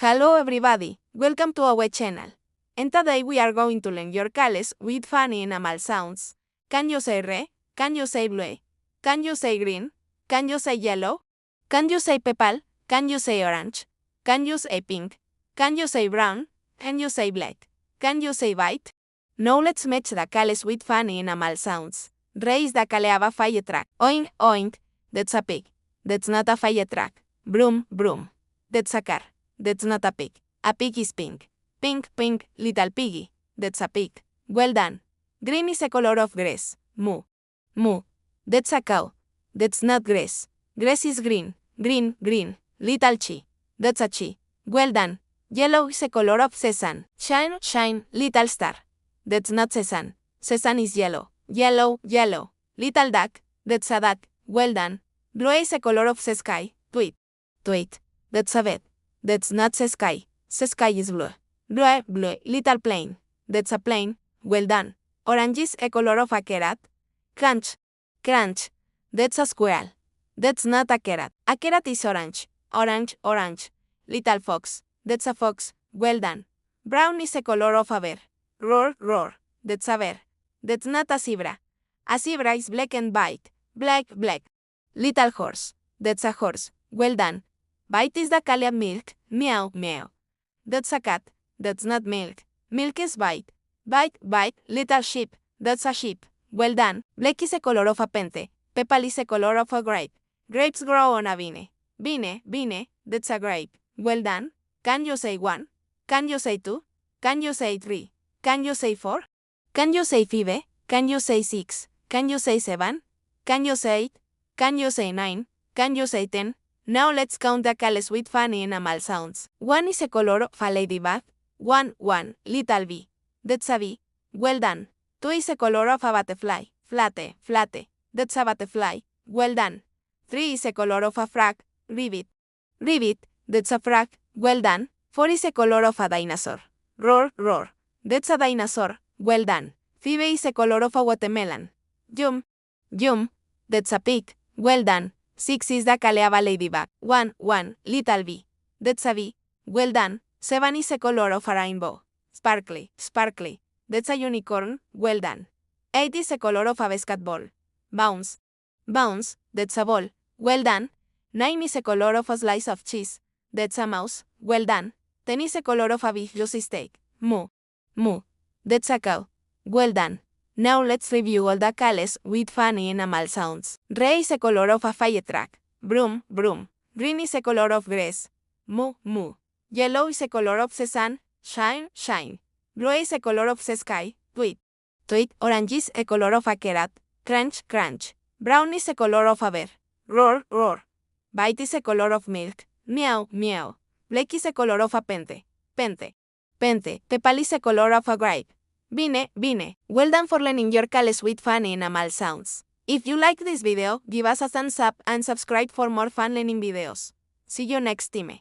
Hello everybody, welcome to our channel. And today we are going to learn your cales with funny animal sounds. Can you say red? Can you say blue? Can you say green? Can you say yellow? Can you say purple? Can you say orange? Can you say pink? Can you say brown? Can you say black? Can you say white? Now let's match the cales with funny animal sounds. Ray is the cale of a fire truck. Oink, oink. That's a pig. That's not a fire truck. Broom, broom. That's a car. That's not a pig. A pig is pink. Pink, pink, little piggy. That's a pig. Well done. Green is a color of grass. Moo. Moo. That's a cow. That's not grass. Grass is green. Green, green. Little chi. That's a chi. Well done. Yellow is a color of sesame. Shine, shine, little star. That's not sesame. Sesame is yellow. Yellow, yellow. Little duck. That's a duck. Well done. Blue is a color of sky. Tweet. Tweet. That's a bed. That's not sky. Sky is blue. Blue, blue, little plane. That's a plane. Well done. Orange is a color of a carrot. Crunch. Crunch. That's a squirrel. That's not a carrot. A carrot is orange. Orange, orange. Little fox. That's a fox. Well done. Brown is a color of a bear. Roar, roar. That's a bear. That's not a zebra. A zebra is black and white. Black, black. Little horse. That's a horse. Well done. Bite is the cale of milk. Meow, meow. That's a cat. That's not milk. Milk is bite. Bite, bite. Little sheep. That's a sheep. Well done. Black is a color of a pente. Purple is a color of a grape. Grapes grow on a vine. Vine, vine. That's a grape. Well done. Can you say 1? Can you say 2? Can you say 3? Can you say 4? Can you say 5? Can you say 6? Can you say 7? Can you say 8? Can you say 9? Can you say 10? Now let's count the cales with funny animal sounds. 1 is a color of a ladybug. 1, 1, little bee. That's a bee. Well done. 2 is a color of a butterfly. Flate, flate. That's a butterfly. Well done. 3 is a color of a frog. Ribbit. Ribbit. That's a frog. Well done. 4 is a color of a dinosaur. Roar, roar. That's a dinosaur. Well done. 5 is a color of a watermelon. Yum. Yum. That's a pig. Well done. 6 is the cale of a ladybug. 1, 1, little bee. That's a bee. Well done. 7 is a color of a rainbow. Sparkly, sparkly. That's a unicorn. Well done. 8 is a color of a basketball. Bounce. Bounce. That's a ball. Well done. 9 is a color of a slice of cheese. That's a mouse. Well done. 10 is a color of a beef juicy steak. Moo. Moo. That's a cow. Well done. Now let's review all the cales with funny animal sounds. Red is a color of a fire truck. Broom, broom. Green is a color of grass. Moo, moo. Yellow is a color of sesame. Shine, shine. Blue is a color of sky. Tweet. Tweet. Orange is a color of a carrot. Crunch, crunch. Brown is a color of a bear. Roar, roar. Bite is a color of milk. Meow, meow. Black is a color of a pente. Pente. Pente. Purple is a color of a grape. Vine, vine. Well done for learning your cales with funny animal sounds. If you like this video, give us a thumbs up and subscribe for more fun learning videos. See you next time.